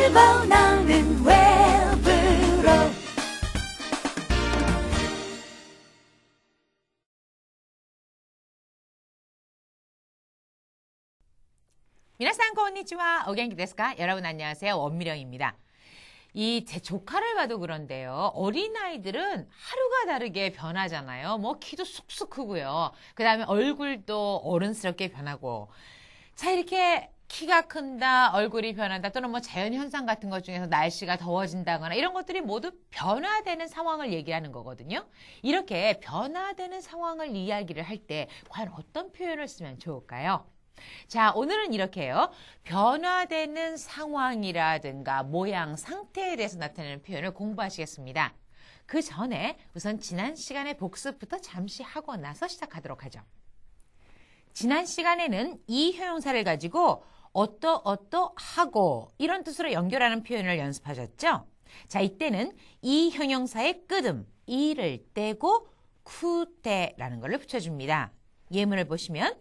일본어는 외부로. 미나상 konnichiwa.お元気ですか? 여러분 안녕하세요. 원미령입니다. 제 조카를 봐도 그런데요. 어린아이들은 하루가 다르게 변하잖아요. 뭐 키도 쑥쑥 크고요. 그 다음에 얼굴도 어른스럽게 변하고. 자, 이렇게 키가 큰다, 얼굴이 변한다, 또는 뭐 자연현상 같은 것 중에서 날씨가 더워진다거나 이런 것들이 모두 변화되는 상황을 얘기하는 거거든요. 이렇게 변화되는 상황을 이야기를 할 때 과연 어떤 표현을 쓰면 좋을까요? 자, 오늘은 이렇게요. 변화되는 상황이라든가 모양, 상태에 대해서 나타내는 표현을 공부하시겠습니다. 그 전에 우선 지난 시간의 복습부터 잠시 하고 나서 시작하도록 하죠. 지난 시간에는 이 형용사를 가지고 어떠하고 이런 뜻으로 연결하는 표현을 연습하셨죠? 자, 이때는 이 형용사의 끄듬, 이를 떼고 쿠테라는 걸 붙여줍니다. 예문을 보시면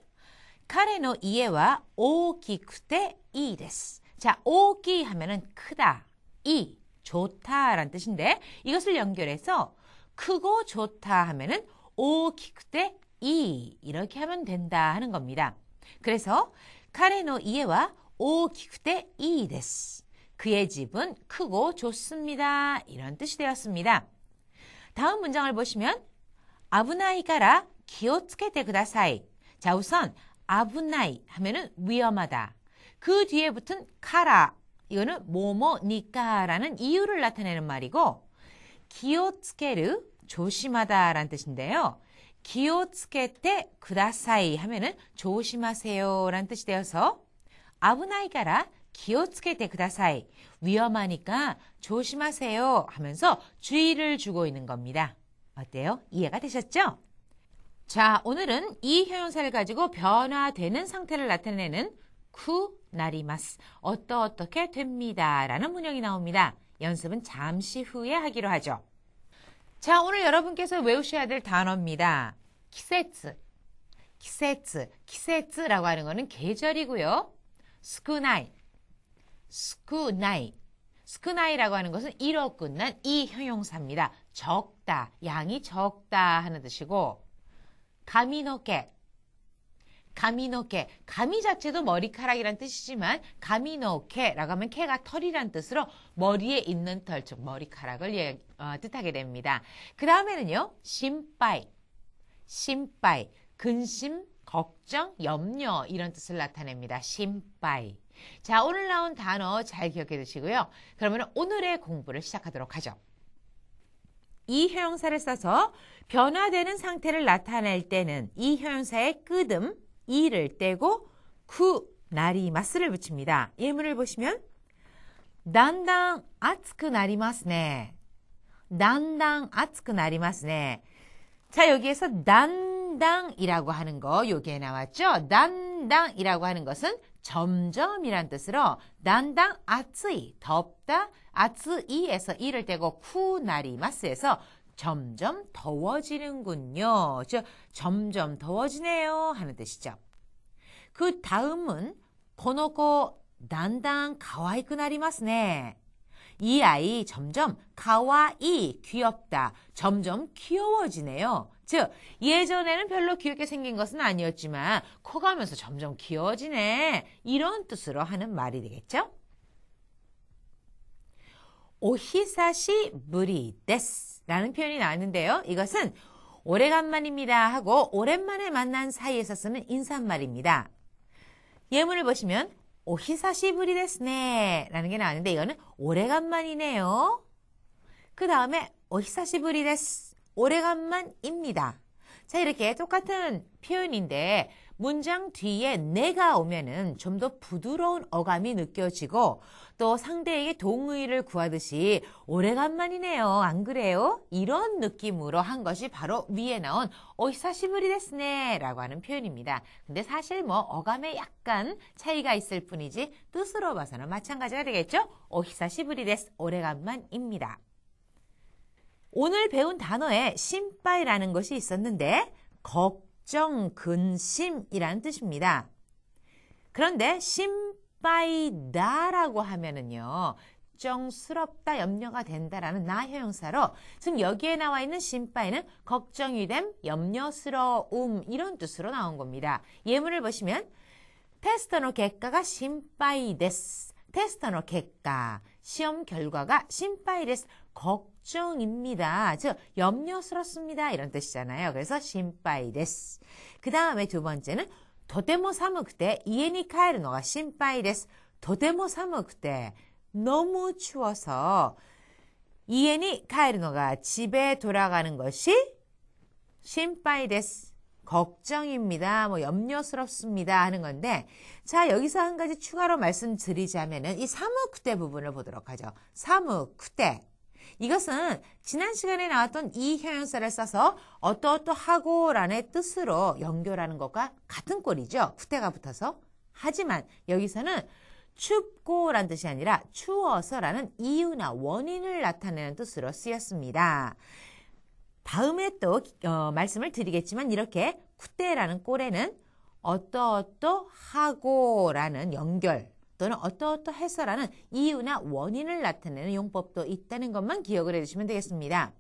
彼の家は大きくていいです. 자, 大きい 하면은 크다, 이, 좋다라는 뜻인데 이것을 연결해서 크고 좋다 하면은 大きくていい 이렇게 하면 된다 하는 겁니다. 그래서 彼の家は大きくていいです. 그의 집은 크고 좋습니다. 이런 뜻이 되었습니다. 다음 문장을 보시면 危ないから気をつけてください. 자, 우선 危ない 하면은 위험하다. 그 뒤에 붙은 카라, 이거는 뭐뭐니까라는 이유를 나타내는 말이고, 기오츠케르, 조심하다라는 뜻인데요. 기오츠케테 쿠다사이 하면은 조심하세요라는 뜻이 되어서 危ないから気をつけてください. 위험하니까 조심하세요 하면서 주의를 주고 있는 겁니다. 어때요? 이해가 되셨죠? 자, 오늘은 이 형용사를 가지고 변화되는 상태를 나타내는 쿠나리마스, 어떻게 됩니다 라는 문형이 나옵니다. 연습은 잠시 후에 하기로 하죠. 자, 오늘 여러분께서 외우셔야 될 단어입니다. 키세츠, 키세츠라고 하는 거는 계절이고요. 스쿠나이라고 하는 것은 이로 끝난 이 형용사입니다. 적다, 양이 적다 하는 뜻이고, 가미노케, 가미 자체도 머리카락이란 뜻이지만 가미노케라고 하면 케가 털이란 뜻으로 머리에 있는 털, 즉 머리카락을 뜻하게 됩니다. 그 다음에는요, 심빠이, 근심, 걱정, 염려 이런 뜻을 나타냅니다. 심빠이. 자, 오늘 나온 단어 잘 기억해 두시고요. 그러면 오늘의 공부를 시작하도록 하죠. 이 형용사를 써서 변화되는 상태를 나타낼 때는 이 형용사의 끄듬, 이를 떼고 쿠나리마스를 붙입니다. 예문을 보시면 だんだん暑くなりますね. だんだん暑くなりますね. 자, 여기에서 단당이라고 하는 거 여기에 나왔죠? 단당이라고 하는 것은 점점이란 뜻으로 단당 아츠이, 덥다, 아츠이에서 이를 떼고 쿠나리마스에서 점점 더워지는군요. 즉 점점 더워지네요 하는 뜻이죠. 그 다음은 この子 단당 가와이쿠 나리마스네. 이 아이 점점 가와이, 귀엽다, 점점 귀여워지네요. 즉 예전에는 별로 귀엽게 생긴 것은 아니었지만 커가면서 점점 귀여워지네. 이런 뜻으로 하는 말이 되겠죠. 오히사시부리 데스 라는 표현이 나왔는데요. 이것은 오래간만입니다 하고 오랜만에 만난 사이에서 쓰는 인사말입니다. 예문을 보시면 오히사시부리 데스네 라는 게 나왔는데 이거는 오래간만이네요. 그 다음에 오히사시부리 데스, 오래간만입니다. 자, 이렇게 똑같은 표현인데 문장 뒤에 내가 오면은 좀 더 부드러운 어감이 느껴지고 또 상대에게 동의를 구하듯이 오래간만이네요. 안 그래요? 이런 느낌으로 한 것이 바로 위에 나온 오히사시부리 데스네 라고 하는 표현입니다. 근데 사실 뭐 어감에 약간 차이가 있을 뿐이지 뜻으로 봐서는 마찬가지가 되겠죠? 오히사시부리 데스, 오래간만입니다. 오늘 배운 단어에 심빠이라는 것이 있었는데 걱정, 근심이라는 뜻입니다. 그런데 심빠이다라고 하면은요, 걱정스럽다, 염려가 된다라는 나 형용사로 지금 여기에 나와 있는 심빠이는 걱정이 됨, 염려스러움 이런 뜻으로 나온 겁니다. 예문을 보시면 테스트の結果が心配です. 테스트の結果, 시험 결과가 心配です. 걱정입니다. 즉 염려스럽습니다. 이런 뜻이잖아요. 그래서 心配です. 그 다음에 두 번째는 とても寒くて家に帰るのが心配です. とても寒くて 너무 추워서家に帰るのが 집에 돌아가는 것이 心配です. 걱정입니다. 뭐 염려스럽습니다 하는 건데 자 여기서 한 가지 추가로 말씀드리자면은 이 사무쿠테 부분을 보도록 하죠. 사무쿠테 이것은 지난 시간에 나왔던 이 형용사를 써서 어떠어떠하고라는 뜻으로 연결하는 것과 같은 꼴이죠. 쿠테가 붙어서. 하지만 여기서는 춥고라는 뜻이 아니라 추워서라는 이유나 원인을 나타내는 뜻으로 쓰였습니다. 다음에 또 말씀을 드리겠지만 이렇게 쿠테라는 꼴에는 어떠어떠하고라는 연결 또는 어떠어떠해서라는 이유나 원인을 나타내는 용법도 있다는 것만 기억을 해주시면 되겠습니다.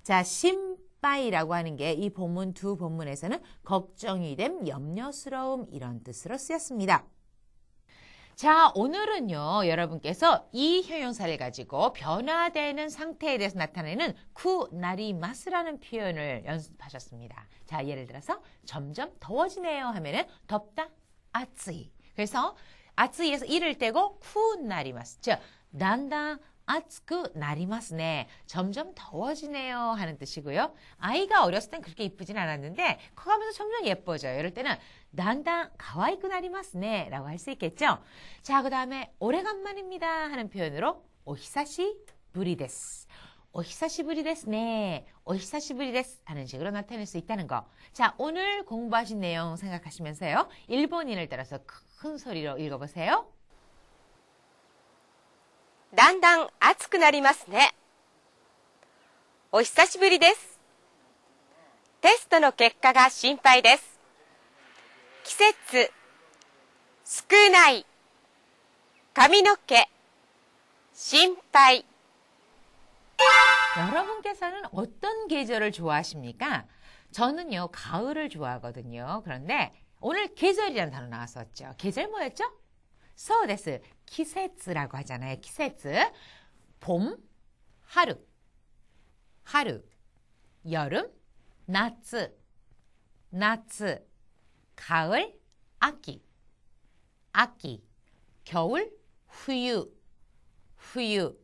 자, 심빠이라고 하는 게 이 본문 두 본문에서는 걱정이 됨, 염려스러움 이런 뜻으로 쓰였습니다. 자, 오늘은요, 여러분께서 이 형용사를 가지고 변화되는 상태에 대해서 나타내는 쿠나리마스라는 표현을 연습하셨습니다. 자, 예를 들어서 점점 더워지네요 하면은 덥다, 아츠이. 그래서 아츠이에서 이를 떼고 쿠나리마스. 즉, 단단 아츠쿠 나리마스네. 점점 더워지네요 하는 뜻이고요. 아이가 어렸을 땐 그렇게 이쁘진 않았는데 커가면서 점점 예뻐져요. 이럴 때는 단단 가와이쿠 나리마스네 라고 할 수 있겠죠. 자, 그 다음에 오래간만입니다 하는 표현으로 오히사시부리 데스. 오히사시부리 데스네. 오히사시부리 데스 하는 식으로 나타낼 수 있다는 거. 자, 오늘 공부하신 내용 생각하시면서요. 일본인을 따라서 큰 소리로 읽어보세요. だんだん暑くなりますね。お久しぶりです。テストの結果が心配です。季節、少ない、髪の毛、心配. 여러분께서는 어떤 계절을 좋아하십니까? 저는요, 가을을 좋아하거든요. 그런데 오늘 계절이라는 단어 나왔었죠. 계절 뭐였죠? そうです. 기세츠라고 하잖아요. 기세츠. 봄, 하루, 하루, 여름, 나츠, 나츠, 가을, 아기, 아기, 겨울, 후유, 후유.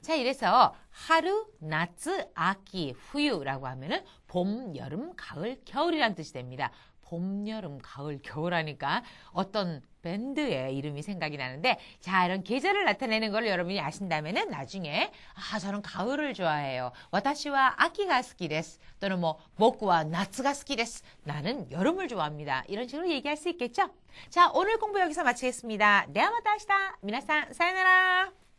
자, 이래서 하루, 나츠, 아기, 후유라고 하면은 봄, 여름, 가을, 겨울이란 뜻이 됩니다. 봄, 여름, 가을, 겨울 하니까 어떤 밴드의 이름이 생각이 나는데 자, 이런 계절을 나타내는 걸 여러분이 아신다면은 나중에 저는 가을을 좋아해요. 와타시와 아키가 스키 데스. 또는 뭐 보쿠와 나츠가 스키 데스. 나는 여름을 좋아합니다. 이런 식으로 얘기할 수 있겠죠? 자, 오늘 공부 여기서 마치겠습니다. 네, 마타 아시다. 미나산 사요나라.